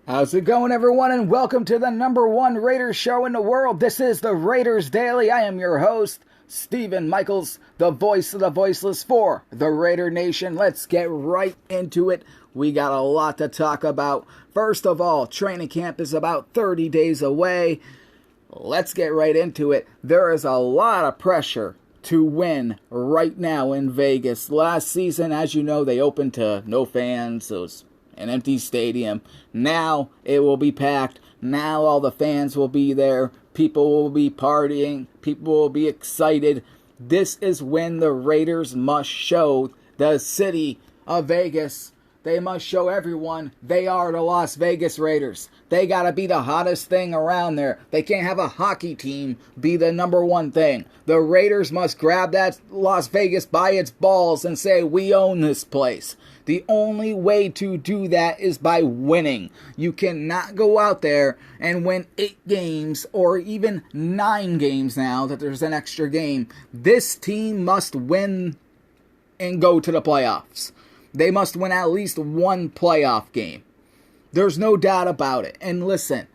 How's it going, everyone, and welcome to the number one Raiders show in the world. This is the Raiders Daily. I am your host, Stephen Michaels, the voice of the voiceless for the Raider Nation. Let's get right into it. We got a lot to talk about. First of all, training camp is about 30 days away. Let's get right into it. There is a lot of pressure to win right now in Vegas. Last season, as you know, they opened to no fans. It was an empty stadium. Now it will be packed. Now all the fans will be there. People will be partying. People will be excited. This is when the Raiders must show the city of Vegas. They must show everyone they are the Las Vegas Raiders. They gotta be the hottest thing around there. They can't have a hockey team be the number one thing. The Raiders must grab that Las Vegas by its balls and say, we own this place. The only way to do that is by winning. You cannot go out there and win 8 games or even 9 games now that there's an extra game. This team must win and go to the playoffs. They must win at least one playoff game. There's no doubt about it. And listen,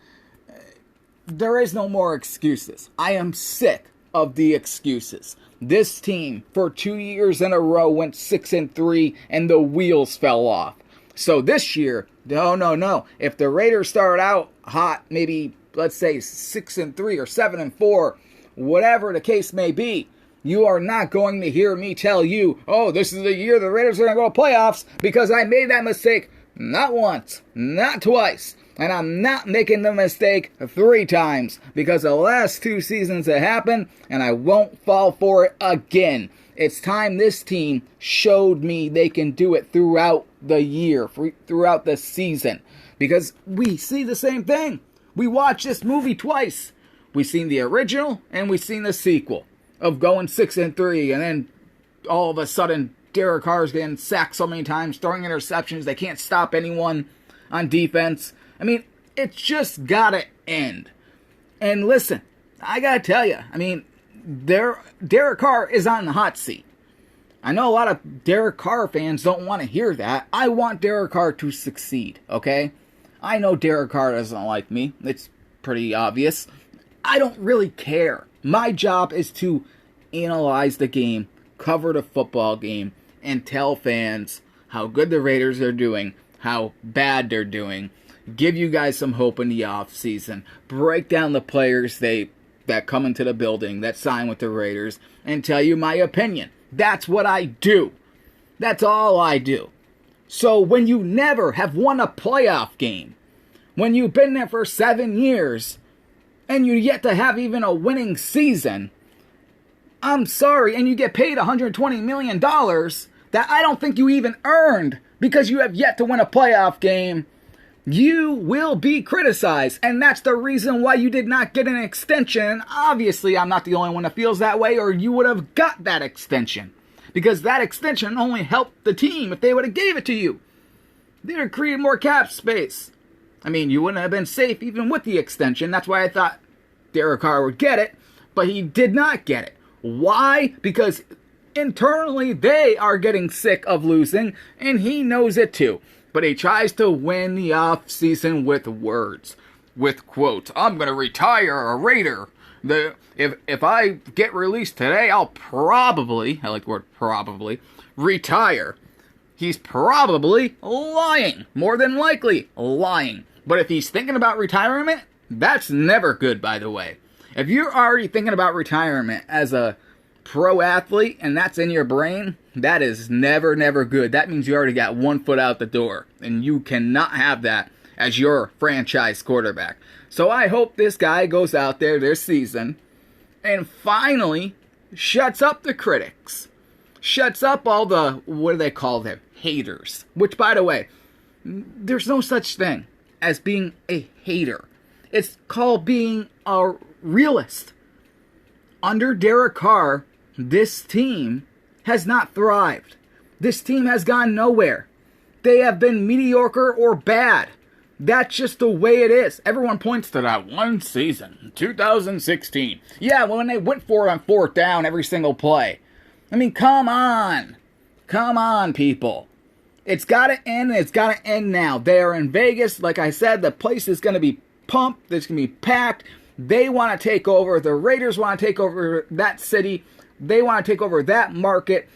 there is no more excuses. I am sick of the excuses. This team, for 2 years in a row, went 6-3, and the wheels fell off. So this year, no. If the Raiders start out hot, maybe, let's say, 6-3 or 7-4, whatever the case may be, you are not going to hear me tell you, oh, this is the year the Raiders are going to go to playoffs, because I made that mistake not once, not twice. And I'm not making the mistake 3 times, because the last 2 seasons it happened, and I won't fall for it again. It's time this team showed me they can do it throughout the year, throughout the season. Because we see the same thing. We watched this movie twice. We've seen the original, and we've seen the sequel of going 6-3, and then all of a sudden, Derek Carr's getting sacked so many times, throwing interceptions, they can't stop anyone on defense. I mean, it's just gotta end. And listen, I gotta tell you, Derek Carr is on the hot seat. I know a lot of Derek Carr fans don't want to hear that. I want Derek Carr to succeed, okay? I know Derek Carr doesn't like me. It's pretty obvious. I don't really care. My job is to analyze the game, cover the football game, and tell fans how good the Raiders are doing, how bad they're doing, give you guys some hope in the offseason, break down the players that come into the building, that sign with the Raiders, and tell you my opinion. That's what I do. That's all I do. So when you never have won a playoff game, when you've been there for 7 years, and you yet to have even a winning season, I'm sorry, and you get paid $120 million that I don't think you even earned because you have yet to win a playoff game, you will be criticized. And that's the reason why you did not get an extension. Obviously, I'm not the only one that feels that way, or you would have got that extension. Because that extension only helped the team if they would have gave it to you. They would have created more cap space. I mean, you wouldn't have been safe even with the extension. That's why I thought Derek Carr would get it, but he did not get it. Why? Because internally they are getting sick of losing, and he knows it too. But he tries to win the offseason with words, with quotes. I'm going to retire a Raider. If I get released today, I'll probably, I like the word probably, retire. He's probably lying. More than likely lying. But if he's thinking about retirement, that's never good, by the way. If you're already thinking about retirement as a pro athlete and that's in your brain, that is never good. That means you already got 1 foot out the door. And you cannot have that as your franchise quarterback. So I hope this guy goes out there this season and finally shuts up the critics. Shuts up all the, what do they call them? Haters. Which, by the way, there's no such thing as being a hater. It's called being a realist. Under Derek Carr, this team has not thrived. This team has gone nowhere. They have been mediocre or bad. That's just the way it is. Everyone points to that one season, 2016. Yeah, when they went for it on 4th down every single play. I mean, come on. Come on, people. It's got to end, and it's got to end now. They are in Vegas. Like I said, the place is going to be pumped. It's going to be packed. They want to take over. The Raiders want to take over that city. They want to take over that market.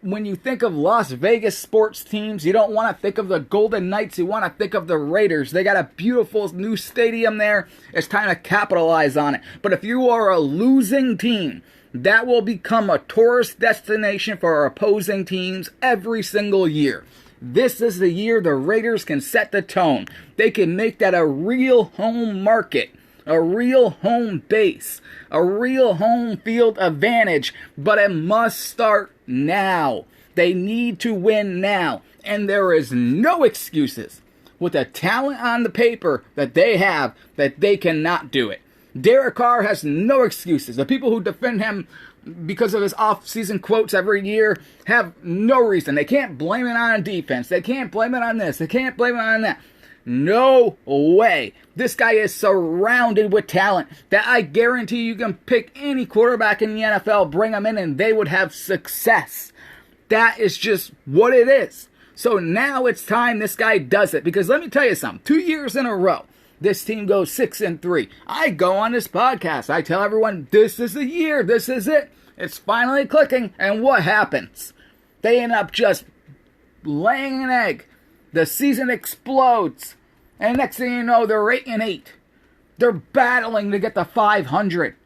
When you think of Las Vegas sports teams, you don't want to think of the Golden Knights. You want to think of the Raiders. They got a beautiful new stadium there. It's time to capitalize on it. But if you are a losing team, that will become a tourist destination for our opposing teams every single year. This is the year the Raiders can set the tone. They can make that a real home market, a real home base, a real home field advantage, but it must start now. They need to win now, and there is no excuses with the talent on the paper that they have that they cannot do it. Derek Carr has no excuses. The people who defend him because of his off-season quotes every year have no reason. They can't blame it on defense. They can't blame it on this. They can't blame it on that. No way. This guy is surrounded with talent that I guarantee you can pick any quarterback in the NFL, bring them in, and they would have success. That is just what it is. So now it's time this guy does it. Because let me tell you something. 2 years in a row, this team goes 6-3. I go on this podcast. I tell everyone, this is the year. This is it. It's finally clicking. And what happens? They end up just laying an egg. The season explodes. And next thing you know, they're 8-8. They're battling to get to 500.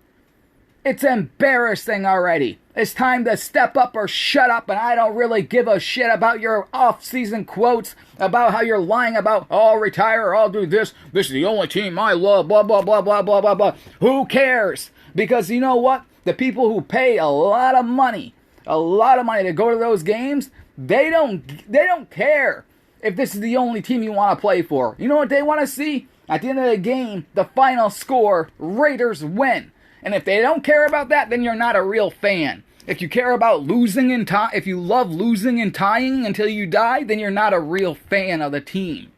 It's embarrassing already. It's time to step up or shut up, and I don't really give a shit about your off-season quotes, about how you're lying about, oh, I'll retire, I'll do this, this is the only team I love, blah, blah, blah, blah, blah, blah, blah. Who cares? Because you know what? The people who pay a lot of money to go to those games, they don't care if this is the only team you want to play for. You know what they want to see? At the end of the game, the final score, Raiders win. And if they don't care about that, then you're not a real fan. If you care about losing and if you love losing and tying until you die, then you're not a real fan of the team.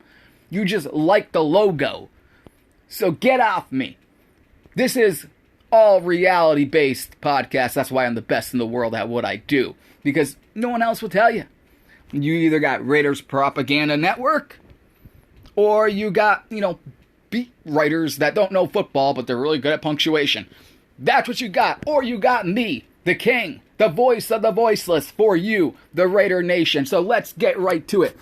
You just like the logo. So get off me. This is all reality-based podcast. That's why I'm the best in the world at what I do. Because no one else will tell you. You either got Raiders Propaganda Network, or you got, beat writers that don't know football, but they're really good at punctuation. That's what you got. Or you got me, the king, the voice of the voiceless for you, the Raider Nation. So let's get right to it.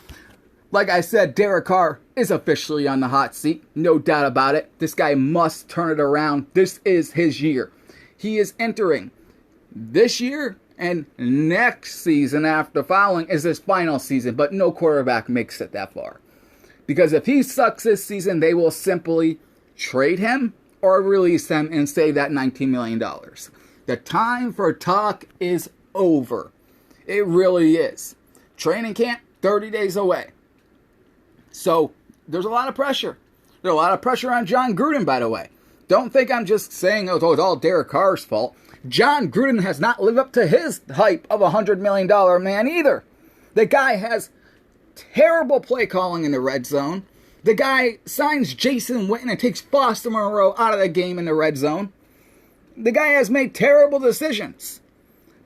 Like I said, Derek Carr is officially on the hot seat. No doubt about it. This guy must turn it around. This is his year. He is entering this year and next season after following is his final season. But no quarterback makes it that far. Because if he sucks this season, they will simply trade him or release him and save that $19 million. The time for talk is over. It really is. Training camp, 30 days away. So, there's a lot of pressure. There's a lot of pressure on John Gruden, by the way. Don't think I'm just saying, oh, it's all Derek Carr's fault. John Gruden has not lived up to his hype of a $100 million man either. The guy has terrible play calling in the red zone. The guy signs Jason Witten and takes Foster Moreau out of the game in the red zone. The guy has made terrible decisions.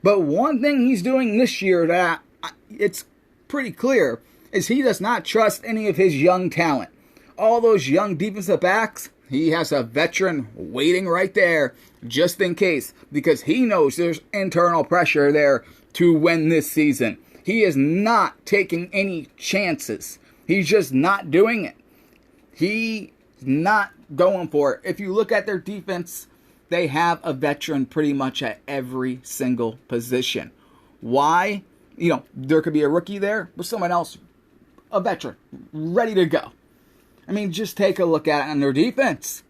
But one thing he's doing this year that it's pretty clear is he does not trust any of his young talent. All those young defensive backs, he has a veteran waiting right there just in case, because he knows there's internal pressure there to win this season. He is not taking any chances. He's just not doing it. He's not going for it. If you look at their defense, they have a veteran pretty much at every single position. Why? There could be a rookie there, but someone else, a veteran, ready to go. Just take a look at it on their defense.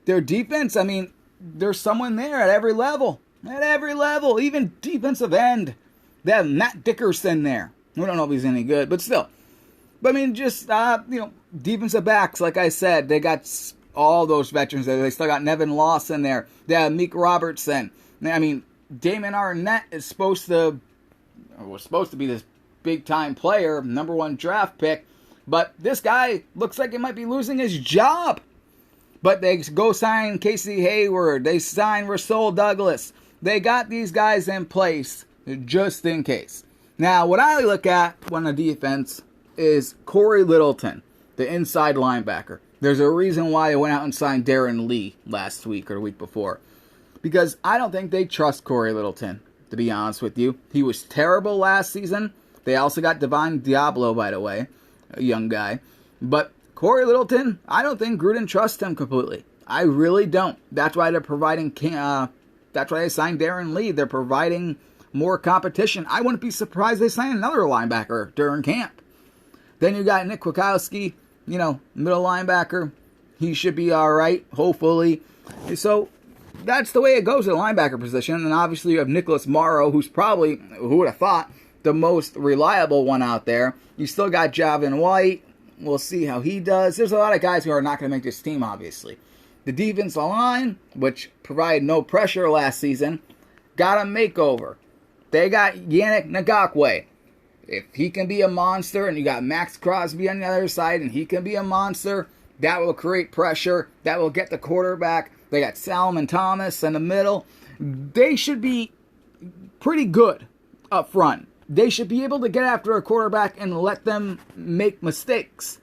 Their defense, there's someone there at every level. At every level, even defensive end. They have Matt Dickerson there. We don't know if he's any good, but still. But defensive backs, like I said, they got all those veterans there. They still got Nevin Lawson there. They have Meek Robertson. Damon Arnett was supposed to be this big-time player, number 1 draft pick. But this guy looks like he might be losing his job. But they go sign Casey Hayward. They sign Rasul Douglas. They got these guys in place just in case. Now, what I look at on the defense is Corey Littleton, the inside linebacker. There's a reason why they went out and signed Darren Lee last week or the week before. Because I don't think they trust Corey Littleton, to be honest with you. He was terrible last season. They also got Divine Diablo, by the way, a young guy. But Corey Littleton, I don't think Gruden trusts him completely. I really don't. That's why they're providing. That's why they signed Darren Lee. They're providing more competition. I wouldn't be surprised they signed another linebacker during camp. Then you got Nick Kwiatkowski, middle linebacker. He should be all right, hopefully. So that's the way it goes at the linebacker position. And obviously you have Nicholas Morrow, who's probably, who would have thought, the most reliable one out there. You still got Javin White. We'll see how he does. There's a lot of guys who are not going to make this team, obviously. The defensive line, which provided no pressure last season, got a makeover. They got Yannick Ngakoue. If he can be a monster, and you got Max Crosby on the other side, and he can be a monster, that will create pressure. That will get the quarterback. They got Solomon Thomas in the middle. They should be pretty good up front. They should be able to get after a quarterback and let them make mistakes.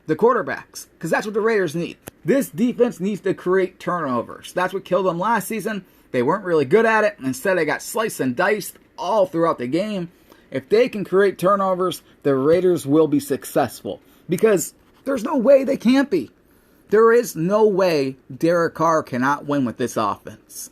The quarterbacks. Because that's what the Raiders need. This defense needs to create turnovers. That's what killed them last season. They weren't really good at it. Instead, they got sliced and diced all throughout the game. If they can create turnovers, the Raiders will be successful. Because there's no way they can't be. There is no way Derek Carr cannot win with this offense.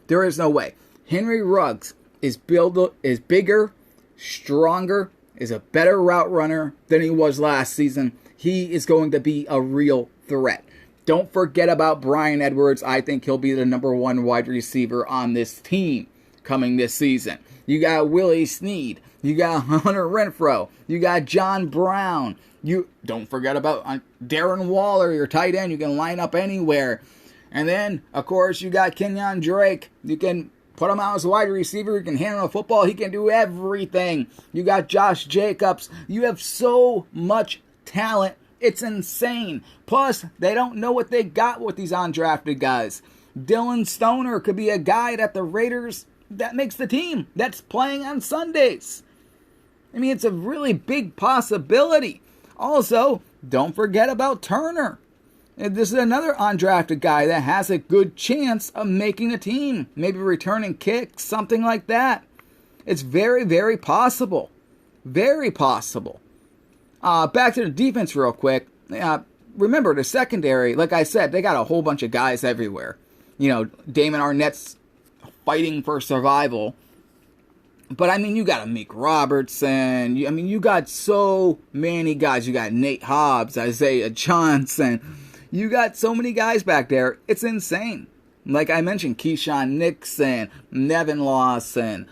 There is no way. Henry Ruggs is bigger, stronger, is a better route runner than he was last season. He is going to be a real threat. Don't forget about Bryan Edwards. I think he'll be the number one wide receiver on this team coming this season. You got Willie Snead. You got Hunter Renfrow. You got John Brown. You don't forget about Darren Waller, your tight end. You can line up anywhere. And then, of course, you got Kenyon Drake. You can put him out as a wide receiver. He can handle the football. He can do everything. You got Josh Jacobs. You have so much talent. It's insane. Plus, they don't know what they got with these undrafted guys. Dylan Stoner could be a guy that the Raiders, that makes the team, that's playing on Sundays. I mean, it's a really big possibility. Also, don't forget about Turner. This is another undrafted guy that has a good chance of making a team. Maybe returning kicks, something like that. It's very, very possible. Very possible. Back to the defense real quick. Remember, the secondary, like I said, they got a whole bunch of guys everywhere. Damon Arnett's fighting for survival. But, I mean, you got Amik Robertson. You got so many guys. You got Nate Hobbs, Isaiah Johnson. You got so many guys back there. It's insane. Like I mentioned, Keyshawn Nixon, Nevin Lawson.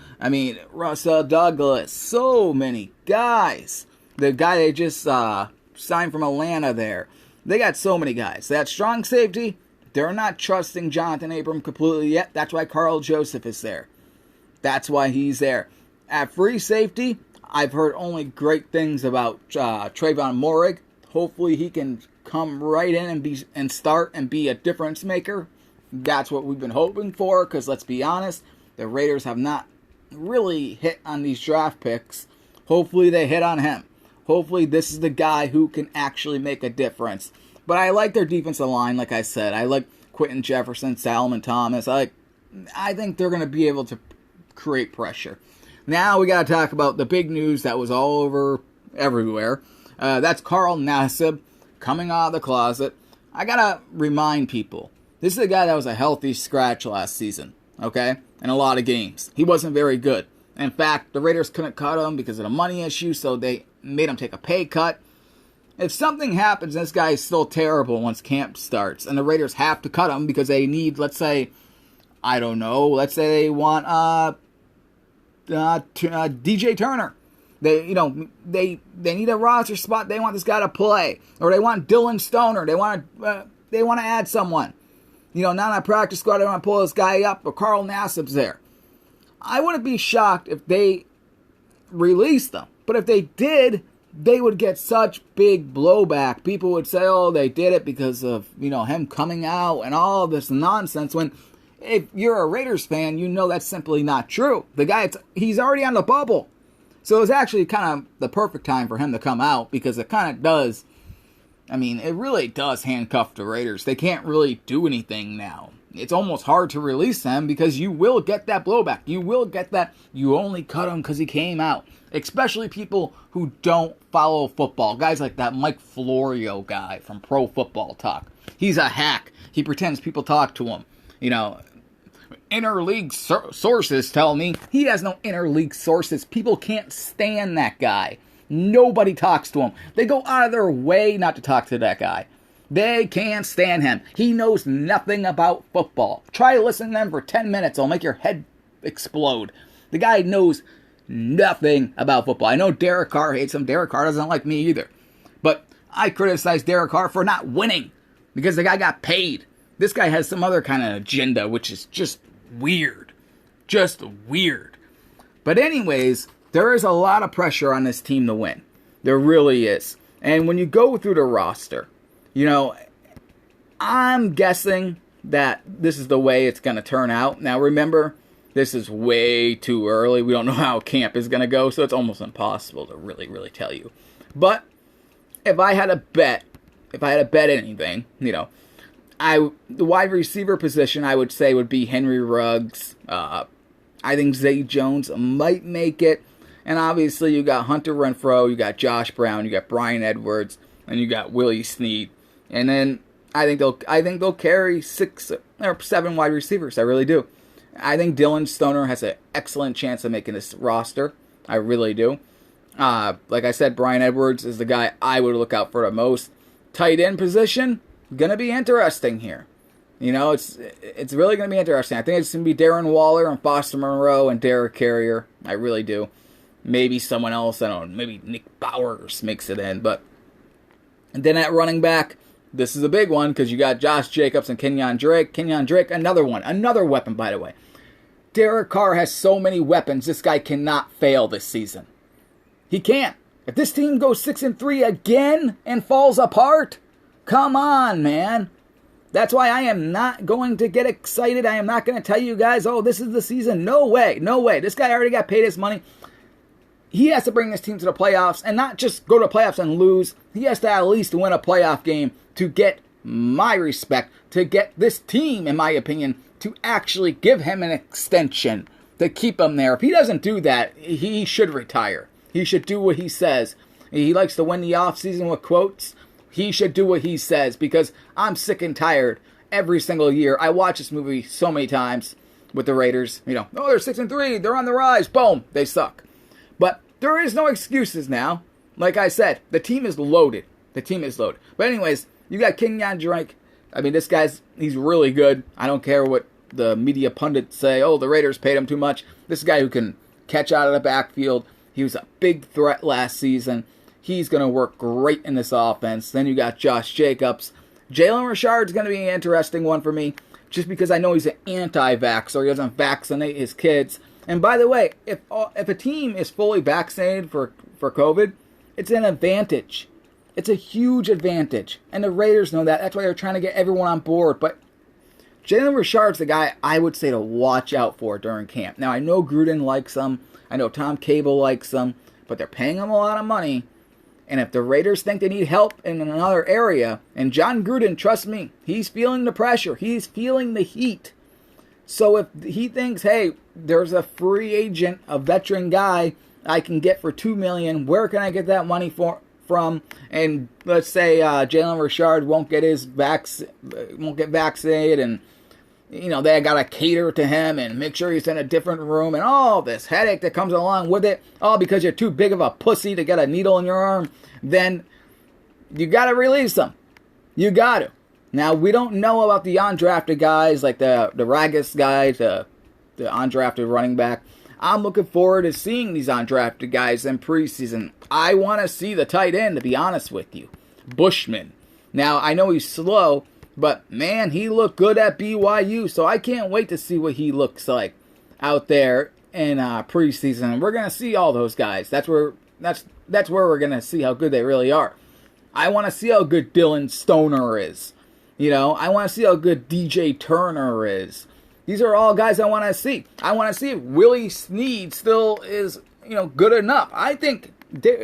Russell Douglas. So many guys. The guy they just signed from Atlanta there. They got so many guys. That strong safety, they're not trusting Jonathan Abram completely yet. That's why Carl Joseph is there. That's why he's there. At free safety, I've heard only great things about Trayvon Moehrig. Hopefully he can come right in and start and be a difference maker. That's what we've been hoping for, because let's be honest, the Raiders have not really hit on these draft picks. Hopefully they hit on him. Hopefully this is the guy who can actually make a difference. But I like their defensive line, like I said. I like Quentin Jefferson, Solomon Thomas. I think they're going to be able to create pressure. Now we got to talk about the big news that was all over everywhere. That's Carl Nassib coming out of the closet. I got to remind people, this is a guy that was a healthy scratch last season, okay? In a lot of games. He wasn't very good. In fact, the Raiders couldn't cut him because of the money issue, so they made him take a pay cut. If something happens, this guy is still terrible once camp starts, and the Raiders have to cut him because they need, let's say, I don't know, let's say they want DJ Turner. They need a roster spot. They want this guy to play, or they want Dylan Stoner. They want to add someone. Not on a practice squad. They want to pull this guy up, but Carl Nassib's there. I wouldn't be shocked if they released them, but if they did, they would get such big blowback. People would say, "Oh, they did it because of him coming out and all this nonsense." When if you're a Raiders fan, you know that's simply not true. The guy, he's already on the bubble. So it was actually kind of the perfect time for him to come out, because it kind of does, I mean, it really does handcuff the Raiders. They can't really do anything now. It's almost hard to release them, because you will get that blowback. You will get that, you only cut him because he came out. Especially people who don't follow football. Guys like that Mike Florio guy from Pro Football Talk. He's a hack. He pretends people talk to him. Interleague sources tell me he has no interleague sources. People can't stand that guy. Nobody talks to him. They go out of their way not to talk to that guy. They can't stand him. He knows nothing about football. Try listening to him for 10 minutes. It'll make your head explode. The guy knows nothing about football. I know Derek Carr hates him. Derek Carr doesn't like me either. But I criticize Derek Carr for not winning, because the guy got paid. This guy has some other kind of agenda, which is just weird. Just weird. But anyways, there is a lot of pressure on this team to win. There really is. And when you go through the roster, I'm guessing that this is the way it's going to turn out. Now remember, this is way too early. We don't know how camp is going to go, so it's almost impossible to really, really tell you. But if I had to bet anything, the wide receiver position, I would say, would be Henry Ruggs. I think Zay Jones might make it. And obviously, you got Hunter Renfrow, you got Josh Brown, you got Bryan Edwards, and you got Willie Snead. And then I think they'll carry 6 or 7 wide receivers. I really do. I think Dylan Stoner has an excellent chance of making this roster. I really do. Like I said, Bryan Edwards is the guy I would look out for the most. Tight end position, gonna be interesting here. It's really gonna be interesting. I think it's gonna be Darren Waller and Foster Monroe and Derek Carrier. I really do. Maybe someone else. I don't know. Maybe Nick Bowers makes it in. And then at running back, this is a big one, because you got Josh Jacobs and Kenyon Drake. Kenyon Drake, another one. Another weapon, by the way. Derek Carr has so many weapons. This guy cannot fail this season. He can't. If this team goes 6-3 again and falls apart, come on, man. That's why I am not going to get excited. I am not going to tell you guys, oh, this is the season. No way. No way. This guy already got paid his money. He has to bring this team to the playoffs, and not just go to the playoffs and lose. He has to at least win a playoff game to get my respect, to get this team, in my opinion, to actually give him an extension, to keep him there. If he doesn't do that, he should retire. He should do what he says. He likes to win the offseason with quotes. He should do what he says, because I'm sick and tired every single year. I watch this movie so many times with the Raiders. Oh, they're 6-3. They're on the rise. Boom. They suck. But there is no excuses now. Like I said, the team is loaded. The team is loaded. But anyways, you got Kenyon Drake. I mean, he's really good. I don't care what the media pundits say. Oh, the Raiders paid him too much. This is a guy who can catch out of the backfield. He was a big threat last season. He's going to work great in this offense. Then you got Josh Jacobs. Jalen Richard's going to be an interesting one for me, just because I know he's an anti-vaxxer. He doesn't vaccinate his kids. And by the way, if a team is fully vaccinated for COVID, it's an advantage. It's a huge advantage. And the Raiders know that. That's why they're trying to get everyone on board. But Jalen Richard's the guy I would say to watch out for during camp. Now, I know Gruden likes him. I know Tom Cable likes him. But they're paying him a lot of money. And if the Raiders think they need help in another area, and John Gruden, trust me, he's feeling the pressure. He's feeling the heat. So if he thinks, hey, there's a free agent, a veteran guy I can get for $2 million, where can I get that money from? And let's say Jalen Richard won't get vaccinated, and they got to cater to him and make sure he's in a different room, and all this headache that comes along with it, all because you're too big of a pussy to get a needle in your arm. Then you got to release him. You got to. Now, we don't know about the undrafted guys, like the Ragus guy, the undrafted running back. I'm looking forward to seeing these undrafted guys in preseason. I want to see the tight end, to be honest with you. Bushman. Now, I know he's slow, but, man, he looked good at BYU, so I can't wait to see what he looks like out there in preseason. We're going to see all those guys. That's where we're going to see how good they really are. I want to see how good Dylan Stoner is. I want to see how good DJ Turner is. These are all guys I want to see. I want to see if Willie Snead still is, good enough. I think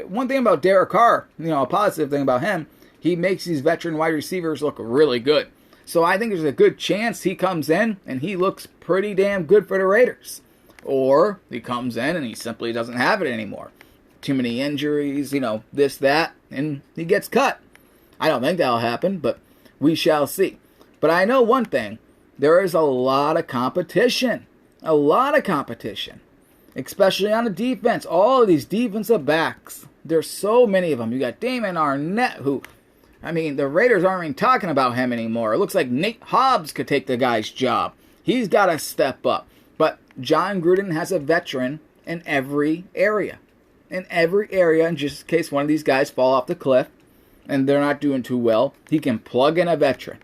one thing about Derek Carr, a positive thing about him, he makes these veteran wide receivers look really good. So I think there's a good chance he comes in and he looks pretty damn good for the Raiders. Or he comes in and he simply doesn't have it anymore. Too many injuries, this, that, and he gets cut. I don't think that'll happen, but we shall see. But I know one thing. There is a lot of competition. A lot of competition. Especially on the defense. All of these defensive backs. There's so many of them. You got Damon Arnett, who, the Raiders aren't even talking about him anymore. It looks like Nate Hobbs could take the guy's job. He's got to step up. But John Gruden has a veteran in every area. In every area, in just in case one of these guys fall off the cliff and they're not doing too well, he can plug in a veteran.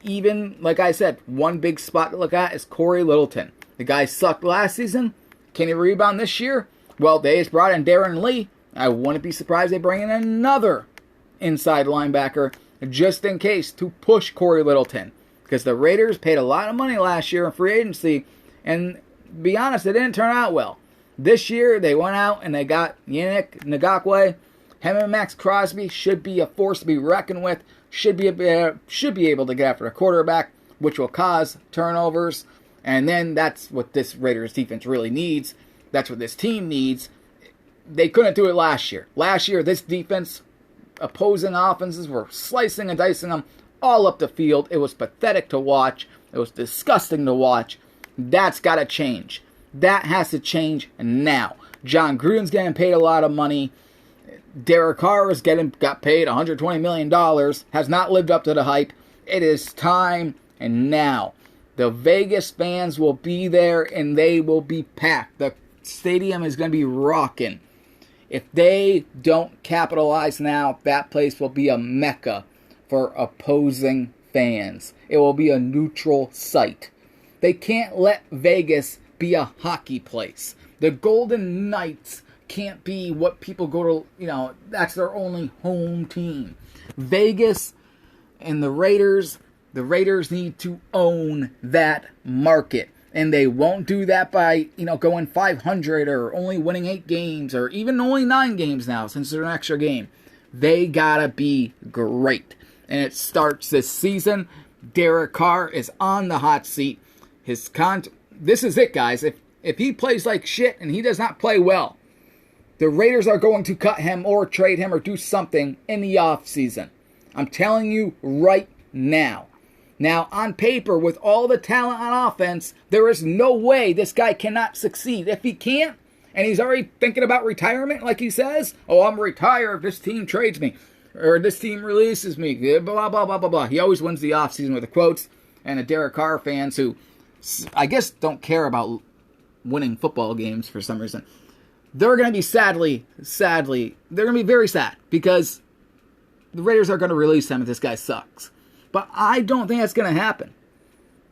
Even, like I said, one big spot to look at is Corey Littleton. The guy sucked last season. Can he rebound this year? Well, they just brought in Darren Lee. I wouldn't be surprised they bring in another inside linebacker just in case to push Corey Littleton. Because the Raiders paid a lot of money last year in free agency. And to be honest, it didn't turn out well. This year, they went out and they got Yannick Ngakoue. Him and Max Crosby should be a force to be reckoned with. Should be able to get after the quarterback, which will cause turnovers. And then that's what this Raiders defense really needs. That's what this team needs. They couldn't do it last year. Last year, this defense, opposing offenses were slicing and dicing them all up the field. It was pathetic to watch. It was disgusting to watch. That's got to change. That has to change now. John Gruden's getting paid a lot of money. Derek Carr got paid $120 million. Has not lived up to the hype. It is time and now. The Vegas fans will be there and they will be packed. The stadium is going to be rocking. If they don't capitalize now, that place will be a mecca for opposing fans. It will be a neutral site. They can't let Vegas be a hockey place. The Golden Knights can't be what people go to, that's their only home team. Vegas and the Raiders need to own that market. And they won't do that by, going 500 or only winning 8 games or even only 9 games now since there's an extra game. They gotta be great. And it starts this season. Derek Carr is on the hot seat. This is it, guys. If he plays like shit and he does not play well, the Raiders are going to cut him or trade him or do something in the offseason. I'm telling you right now. Now, on paper, with all the talent on offense, there is no way this guy cannot succeed. If he can't, and he's already thinking about retirement, like he says, I'm retired if this team trades me, or this team releases me, blah, blah, blah, blah, blah. He always wins the offseason with the quotes, and the Derek Carr fans who, I guess, don't care about winning football games for some reason. They're going to be sadly, they're going to be very sad because the Raiders are going to release him if this guy sucks. But I don't think that's going to happen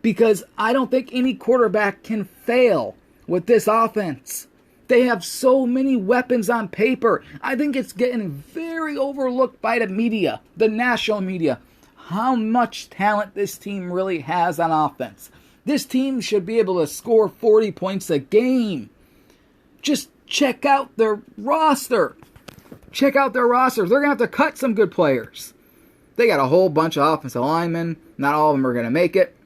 because I don't think any quarterback can fail with this offense. They have so many weapons on paper. I think it's getting very overlooked by the media, the national media, how much talent this team really has on offense. This team should be able to score 40 points a game. Just check out their roster. Check out their rosters. They're going to have to cut some good players. They got a whole bunch of offensive linemen. Not all of them are going to make it.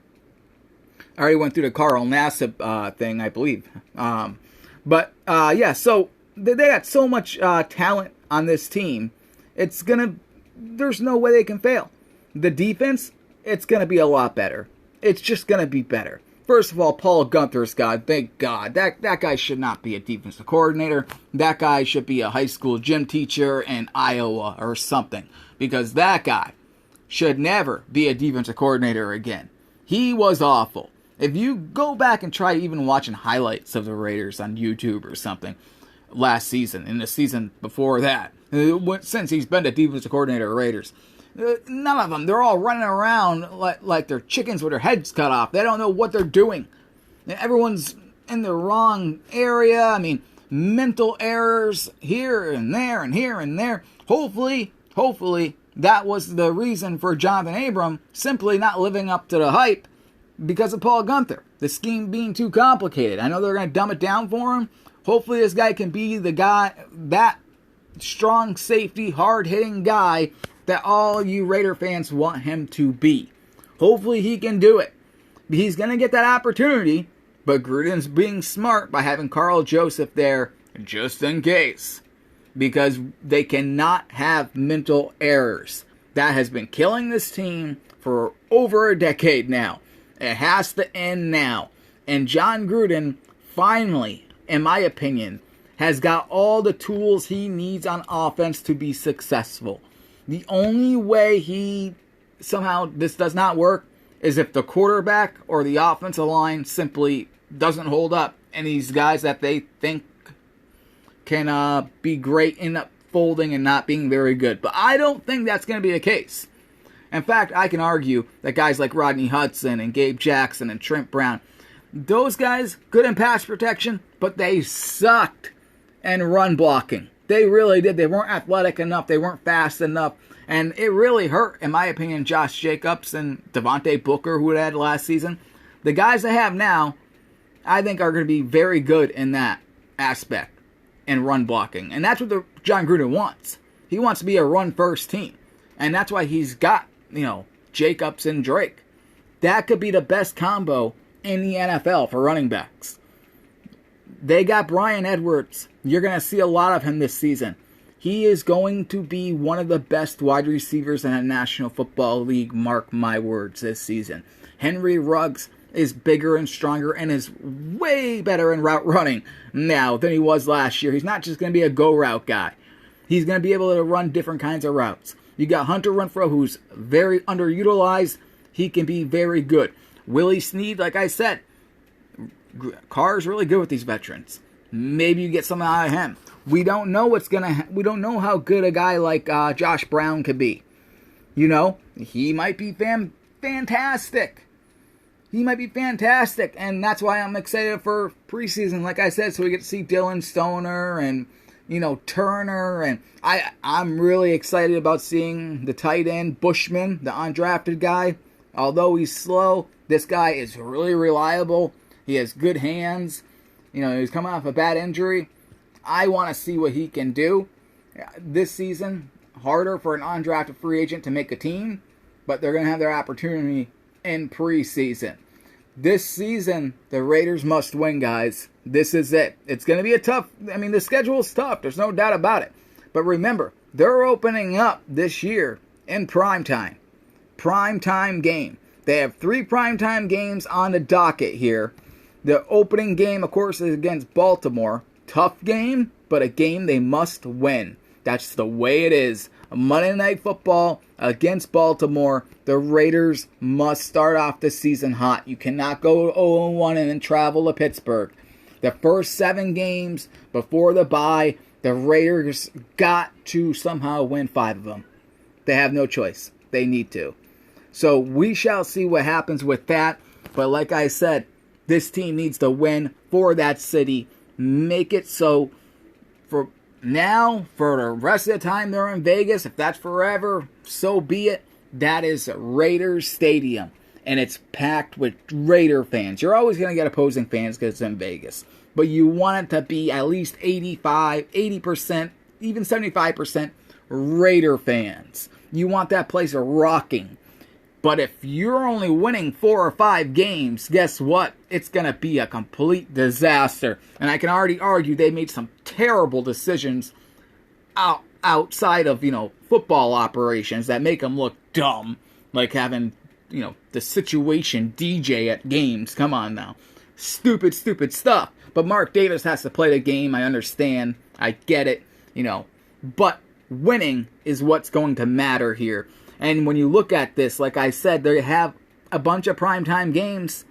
I already went through the Carl Nassib thing, I believe. So they got so much talent on this team. There's no way they can fail. The defense, it's going to be a lot better. It's just going to be better. First of all, Paul Gunther's God, thank God. That guy should not be a defensive coordinator. That guy should be a high school gym teacher in Iowa or something. Because that guy should never be a defensive coordinator again. He was awful. If you go back and try even watching highlights of the Raiders on YouTube or something last season, and the season before that, since he's been the defensive coordinator of Raiders, none of them, they're all running around like they're chickens with their heads cut off. They don't know what they're doing. Everyone's in the wrong area. Mental errors here and there and here and there. Hopefully, that was the reason for Jonathan Abram simply not living up to the hype because of Paul Gunther. The scheme being too complicated. I know they're going to dumb it down for him. Hopefully this guy can be the guy, that strong safety, hard-hitting guy that all you Raider fans want him to be. Hopefully he can do it. He's going to get that opportunity, but Gruden's being smart by having Carl Joseph there just in case. Because they cannot have mental errors. That has been killing this team for over a decade now. It has to end now. And John Gruden finally, in my opinion, has got all the tools he needs on offense to be successful. The only way this does not work is if the quarterback or the offensive line simply doesn't hold up. And these guys that they think can be great end up folding and not being very good. But I don't think that's going to be the case. In fact, I can argue that guys like Rodney Hudson and Gabe Jackson and Trent Brown, those guys, good in pass protection, but they sucked in run blocking. They really did. They weren't athletic enough. They weren't fast enough. And it really hurt, in my opinion, Josh Jacobs and Devontae Booker, who had last season. The guys they have now, I think, are going to be very good in that aspect and run blocking. And that's what John Gruden wants. He wants to be a run-first team. And that's why he's got, Jacobs and Drake. That could be the best combo in the NFL for running backs. They got Bryan Edwards. You're going to see a lot of him this season. He is going to be one of the best wide receivers in the National Football League, mark my words, this season. Henry Ruggs is bigger and stronger and is way better in route running now than he was last year. He's not just going to be a go-route guy. He's going to be able to run different kinds of routes. You got Hunter Renfrow, who's very underutilized. He can be very good. Willie Snead, like I said, CARR is really good with these veterans. Maybe you get something out of him. We don't know we don't know how good a guy like Josh Brown could be. He might be fantastic. He might be fantastic, and that's why I'm excited for preseason. Like I said, so we get to see Dylan Stoner and Turner, and I'm really excited about seeing the tight end Bushman, the undrafted guy. Although he's slow, this guy is really reliable. He has good hands. He's coming off a bad injury. I want to see what he can do this season. Harder for an undrafted free agent to make a team, but they're going to have their opportunity in preseason. This season, the Raiders must win, guys. This is it. It's going to be the schedule's tough. There's no doubt about it. But remember, they're opening up this year in primetime. Primetime game. They have 3 primetime games on the docket here. The opening game, of course, is against Baltimore. Tough game, but a game they must win. That's the way it is. Monday Night Football against Baltimore. The Raiders must start off the season hot. You cannot go 0-1 and then travel to Pittsburgh. The first 7 games before the bye, the Raiders got to somehow win 5 of them. They have no choice. They need to. So we shall see what happens with that. But like I said, this team needs to win for that city. Make it so for now, for the rest of the time they're in Vegas, if that's forever, so be it. That is Raiders Stadium. And it's packed with Raider fans. You're always going to get opposing fans because it's in Vegas. But you want it to be at least 80%, even 75% Raider fans. You want that place rocking. But if you're only winning 4 or 5 games, guess what? It's going to be a complete disaster. And I can already argue they made some terrible decisions outside of, football operations that make them look dumb. Like having, the situation DJ at games. Come on now. Stupid stuff. But Mark Davis has to play the game. I understand. I get it. But winning is what's going to matter here. And when you look at this, like I said, they have a bunch of primetime games.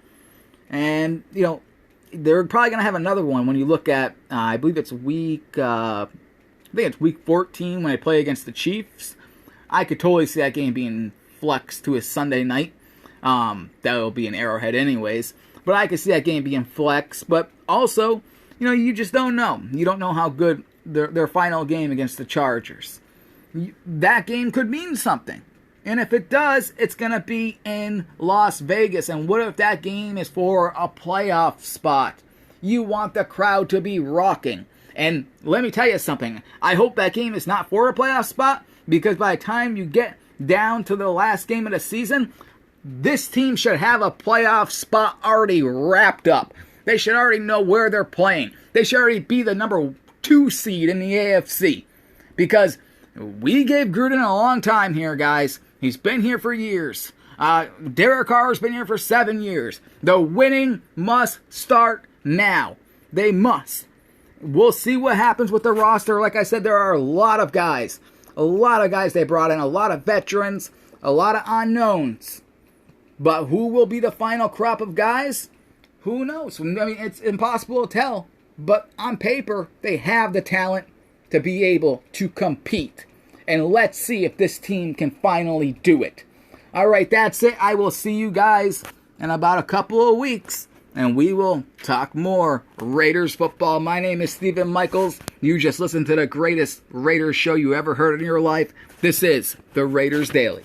And, they're probably going to have another one when you look at, I believe it's week 14 when they play against the Chiefs. I could totally see that game being flexed to a Sunday night. That will be an Arrowhead anyways. But I could see that game being flexed. But also, you just don't know. You don't know how good their final game against the Chargers. That game could mean something. And if it does, it's going to be in Las Vegas. And what if that game is for a playoff spot? You want the crowd to be rocking. And let me tell you something. I hope that game is not for a playoff spot, because by the time you get down to the last game of the season, this team should have a playoff spot already wrapped up. They should already know where they're playing. They should already be the number 2 seed in the AFC. Because we gave Gruden a long time here, guys. He's been here for years. Derek Carr's been here for 7 years. The winning must start now. They must. We'll see what happens with the roster. Like I said, there are a lot of guys. A lot of guys they brought in. A lot of veterans. A lot of unknowns. But who will be the final crop of guys? Who knows? I mean, it's impossible to tell. But on paper, they have the talent to be able to compete. And let's see if this team can finally do it. All right, that's it. I will see you guys in about a couple of weeks, and we will talk more Raiders football. My name is Stephen Michaels. You just listened to the greatest Raiders show you ever heard in your life. This is the Raiders Daily.